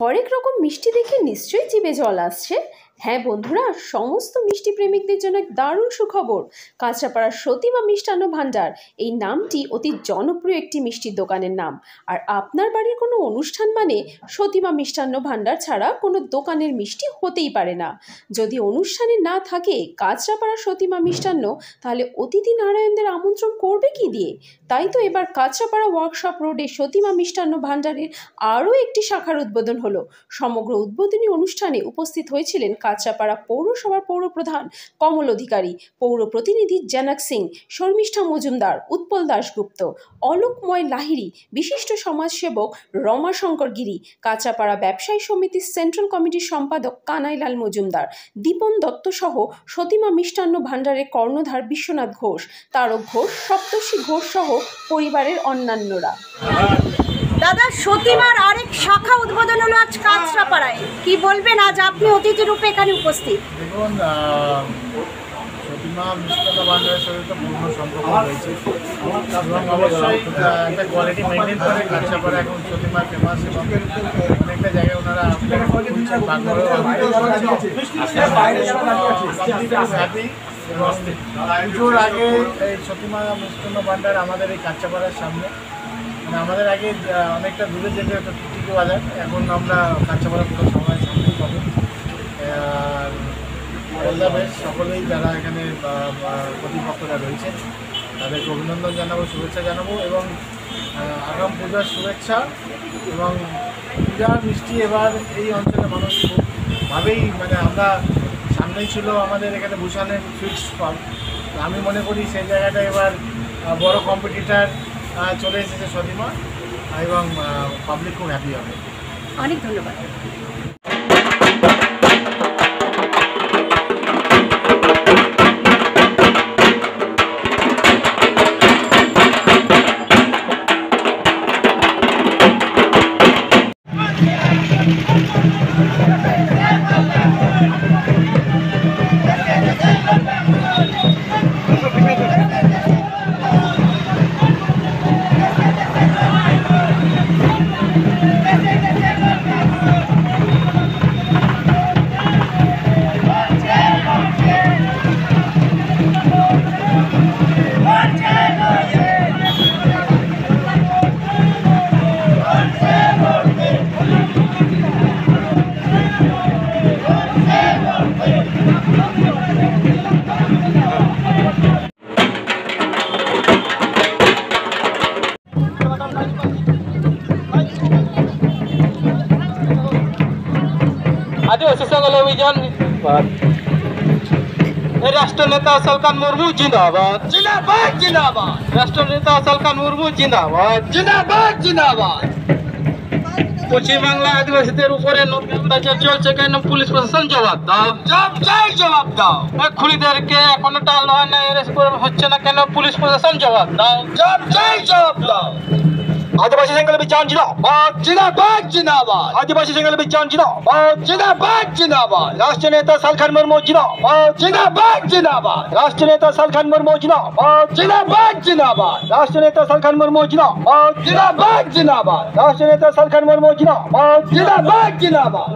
হরেক রকম মিষ্টি দেখে নিশ্চয়ই জিভে জল আসছে। হ্যাঁ বন্ধুরা, সমস্ত মিষ্টি প্রেমিকদের জন্য এক দারুণ সুখবর। কাঁচরাপাড়ার সতীমা মিষ্টান্ন ভাণ্ডার এই নামটি অতি জনপ্রিয় একটি মিষ্টির দোকানের নাম। আর আপনার বাড়ির কোনো অনুষ্ঠান মানে সতীমা মিষ্টান্ন ভাণ্ডার ছাড়া কোনো দোকানের মিষ্টি হতেই পারে না। যদি অনুষ্ঠানে না থাকে কাঁচরাপাড়ার সতীমা মিষ্টান্ন, তাহলে অতিথি নারায়ণদের আমন্ত্রণ করবে কি দিয়ে? তাই তো এবার কাঁচরাপাড়া ওয়ার্কশপ রোডে সতীমা মিষ্টান্ন ভাণ্ডারের আরও একটি শাখার উদ্বোধন হলো। সমগ্র উদ্বোধনী অনুষ্ঠানে উপস্থিত হয়েছিলেন কাঁচরাপাড়া পৌরসভার পৌরপ্রধান কমল অধিকারী, পৌর প্রতিনিধি জনক সিং, শর্মিষ্ঠা মজুমদার, উৎপল দাশগুপ্ত, অলোকময় লাহিড়ী, বিশিষ্ট সমাজসেবক রমাশঙ্কর গিরি, কাঁচরাপাড়া ব্যবসায়ী সমিতির সেন্ট্রাল কমিটির সম্পাদক কানাইলাল মজুমদার, দীপন দত্ত সহ সতীমা মিষ্টান্ন ভাণ্ডারের কর্ণধার বিশ্বনাথ ঘোষ, তারক ঘোষ, সপ্তর্ষি ঘোষ সহ পরিবারের অন্যান্যরা। দাদা, সতীমার আরেক শাখা উদ্বোধন হলো আজ কাঁচরাপাড়ায়, কি বলবেন? আজ আপনি অতিথি রূপে এখানে উপস্থিত। দেখুন, সতীমা মিষ্টান্ন ভাণ্ডারের সাথে তো পূর্ণ সম্পর্ক রয়েছে এবং অবশ্যই একটা কোয়ালিটি মেনটেন করে কাঁচরাপাড়া এখন সতীমা ফেমাস এবং অনেকটা জায়গায় ওনারা হ্যাপি। এবং পুজোর আগে এই সতীমা মিষ্টান্ন ভাণ্ডার আমাদের এই কাঁচরাপাড়ার সামনে, মানে আমাদের আগে অনেকটা দূরে যেতে হতো টিকি বাজার, এখন আমরা কাঁচরাপাড়া পুরো সময় সামনেই পাবো। আর অল দ্য বেস্ট সকলেই যারা এখানে প্রতিপক্ষরা রয়েছেন তাদেরকে অভিনন্দন জানাবো, শুভেচ্ছা জানাবো এবং আগাম পূজার শুভেচ্ছা। এবং পূজার মিষ্টি এবার এই অঞ্চলের মানুষ খুবভাবেই, মানে আমরা সামনেই ছিল আমাদের এখানে ভূষণের সুইট স্টল, আমি মনে করি সেই জায়গাটা এবার বড় কম্পিটিটার চলে এসেছে সতীমা এবং পাবলিক খুব হ্যাপি হবে। অনেক ধন্যবাদ। आदिवासी संघ अभियान राष्ट्र नेता सलकान मुर्मू जिंदाबाद जिंदाबाद जिंदाबाद। राष्ट्र नेता सलकान मुर्मू जिंदाबाद जिंदाबाद जिंदाबाद। पश्चिम बांगला आदिवासीদের উপরে অত্যাচার চলছে কেন? পুলিশ প্রশাসন জবাব দাও, জবাব দাও। খুনিদেরকে এখনো টাল হয় না, অ্যারেস্ট করা হচ্ছে না কেন? পুলিশ প্রশাসন জবাব দাও, জবাব দাও। आदिवासी संघ अभियान जिंदाबाद जिंदाबाद जिंदाबाद। आदिवासी संघ अभियान जिंदाबाद जिंदाबाद जिंदाबाद। राष्ट्र नेता सलखान मुर्मू जिंदाबाद जिंदाबाद जिंदाबाद। राष्ट्र नेता सलखान मुर्मू जिंदाबाद जिंदाबाद जिंदाबाद। राष्ट्र नेता सलखान मुर्मू जिंदाबाद जिंदाबाद जिंदाबाद। राष्ट्र नेता सलखान मुर्मू जिंदाबाद जिंदाबाद जिंदाबाद।